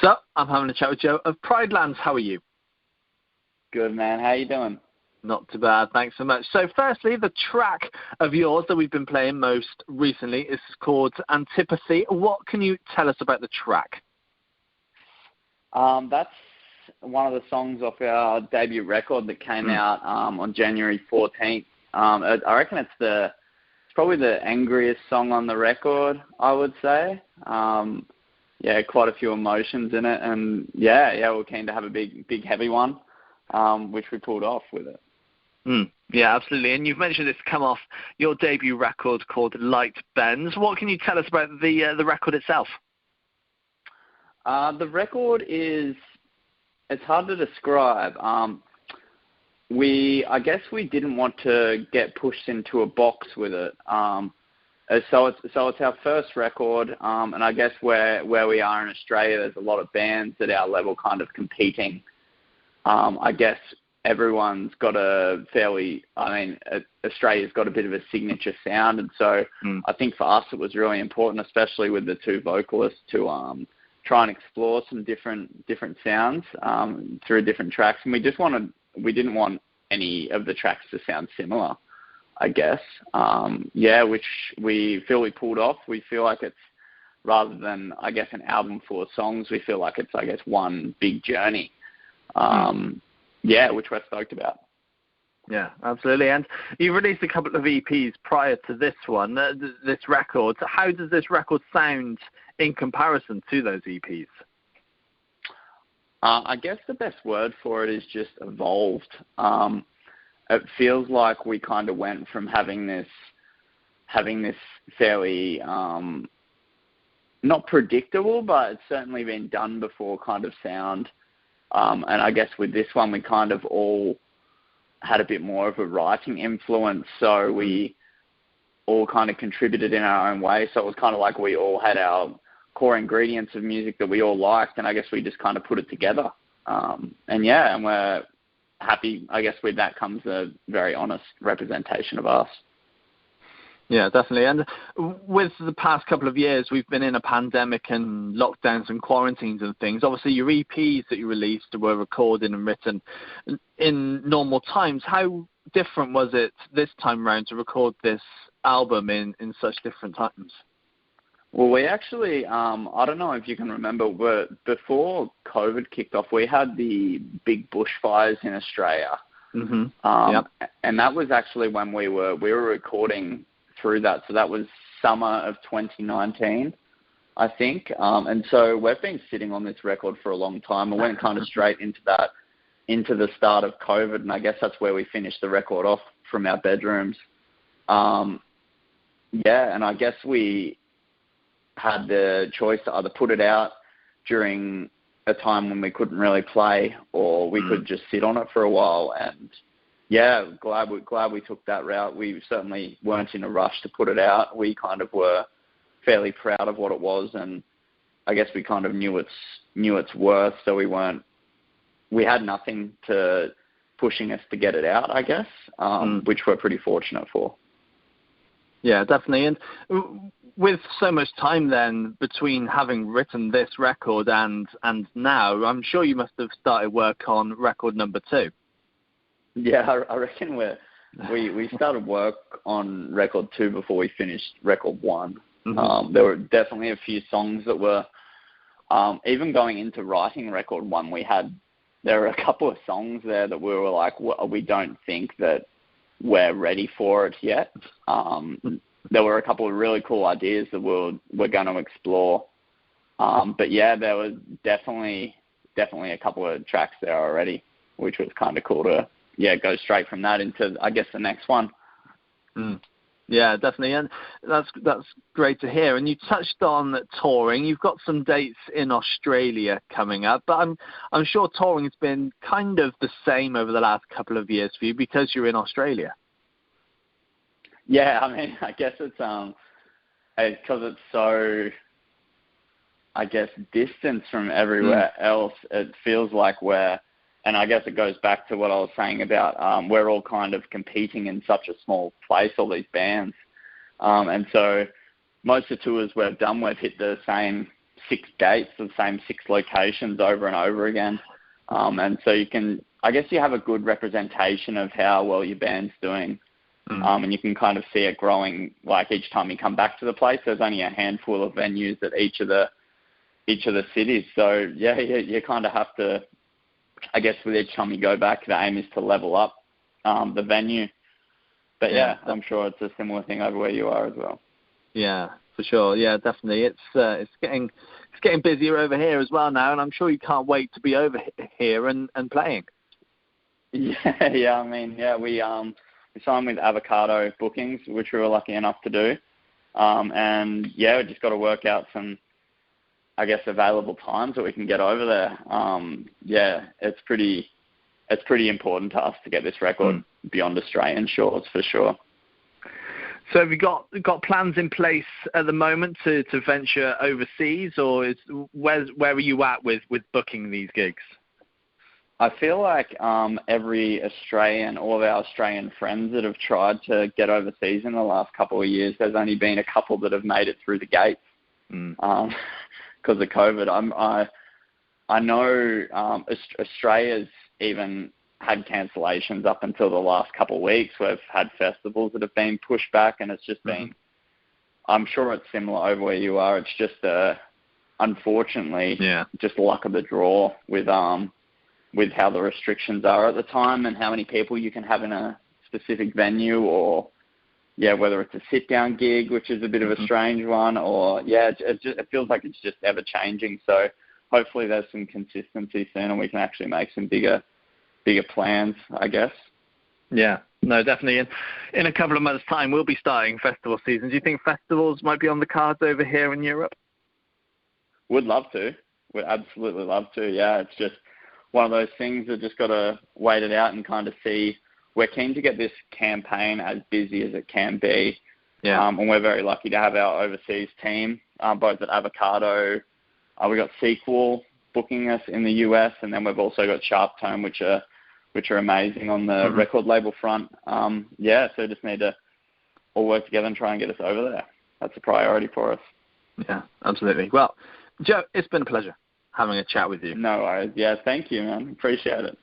So, I'm having a chat with Joe of Pridelands. How are you? Good, man. How you doing? Not too bad, thanks so much. So firstly, the track of yours that we've been playing most recently is called Antipathy. What can you tell us about the track? That's one of the songs off our debut record that came out on January 14th. I reckon it's probably the angriest song on the record, I would say. Quite a few emotions in it, and we're keen to have a big heavy one, which we pulled off with it. Yeah, absolutely. And you've mentioned it's come off your debut record called Light Bends. What can you tell us about the record itself? The record it's hard to describe. I guess we didn't want to get pushed into a box with it. So it's our first record, and I guess where we are in Australia, there's a lot of bands at our level kind of competing. I guess everyone's got Australia's got a bit of a signature sound, and so I think for us it was really important, especially with the two vocalists, to try and explore some different sounds through different tracks, and we didn't want any of the tracks to sound similar, I guess. Which we feel we pulled off. We feel like it's, rather than, I guess, an album full of songs, we feel like it's, I guess, one big journey. Which we're stoked about. Yeah, absolutely. And you released a couple of EPs prior to this one, this record. How does this record sound in comparison to those EPs? I guess the best word for it is just evolved. It feels like we kind of went from having this fairly not predictable, but it's certainly been done before kind of sound. And I guess with this one, we kind of all had a bit more of a writing influence, so we all kind of contributed in our own way. So it was kind of like we all had our core ingredients of music that we all liked, and I guess we just kind of put it together. And we're happy. I guess with that comes a very honest representation of us. Yeah, definitely. And with the past couple of years, we've been in a pandemic and lockdowns and quarantines and things. Obviously, your EPs that you released were recorded and written in normal times. How different was it this time round to record this album in such different times? Well, we actually, I don't know if you can remember, but before COVID kicked off, we had the big bushfires in Australia. And that was actually when we were recording through that. So that was summer of 2019, I think. And so we've been sitting on this record for a long time. We went kind of straight into the start of COVID, and I guess that's where we finished the record off from our bedrooms. And I guess we had the choice to either put it out during a time when we couldn't really play, or we could just sit on it for a while. And glad we took that route. We certainly weren't in a rush to put it out. We kind of were fairly proud of what it was, and I guess we kind of knew its worth. So we had nothing to pushing us to get it out, I guess, which we're pretty fortunate for. Yeah, definitely. And with so much time then between having written this record and now, I'm sure you must have started work on record number 2. Yeah, I reckon we started work on record 2 before we finished record 1. There were definitely a few songs that were, even going into writing record 1, there were a couple of songs there that we were like, we don't think that we're ready for it yet. There were a couple of really cool ideas that we're going to explore. But there was definitely a couple of tracks there already, which was kind of cool to go straight from that into, I guess, the next one. Yeah, definitely, and that's great to hear. And you touched on touring. You've got some dates in Australia coming up, but I'm sure touring has been kind of the same over the last couple of years for you because you're in Australia. Yeah, I mean, I guess it's because it's so, I guess, distance from everywhere else. It feels like and I guess it goes back to what I was saying about we're all kind of competing in such a small place, all these bands. And so most of the tours we've done, we've hit the 6 dates, the same 6 locations over and over again. And so you can, I guess you have a good representation of how well your band's doing. And you can kind of see it growing, like each time you come back to the place. There's only a handful of venues at each of the cities. So yeah, you kind of have to, I guess with each time you go back, the aim is to level up the venue. But yeah, I'm sure it's a similar thing over where you are as well. Yeah, for sure. Yeah, definitely. It's getting busier over here as well now, and I'm sure you can't wait to be over here and playing. Yeah. I mean, yeah, we signed with Avocado Bookings, which we were lucky enough to do. And yeah, we just got to work out some, I guess, available times that we can get over there. Yeah, it's pretty important to us to get this record beyond Australian shores for sure. So have you got plans in place at the moment to venture overseas, or where are you at with booking these gigs? I feel like every Australian, all of our Australian friends that have tried to get overseas in the last couple of years, there's only been a couple that have made it through the gates because of COVID. I know Australia's even had cancellations up until the last couple of weeks. We've had festivals that have been pushed back, and it's just been, I'm sure it's similar over where you are. It's just, unfortunately, just luck of the draw with how the restrictions are at the time and how many people you can have in a specific venue, or whether it's a sit-down gig, which is a bit of a strange one, or it feels like it's just ever changing. So hopefully there's some consistency soon and we can actually make some bigger plans, I guess. Yeah, no, definitely. In a couple of months' time, we'll be starting festival season. Do you think festivals might be on the cards over here in Europe? Would love to. Would absolutely love to. Yeah, it's just one of those things that just got to wait it out and kind of see. We're keen to get this campaign as busy as it can be. Yeah. And we're very lucky to have our overseas team, both at Avocado. We got Sequel booking us in the US, and then we've also got Sharp Tone, which are amazing on the record label front. So just need to all work together and try and get us over there. That's a priority for us. Yeah, absolutely. Well, Joe, it's been a pleasure having a chat with you. No worries. Yeah, thank you, man. Appreciate it.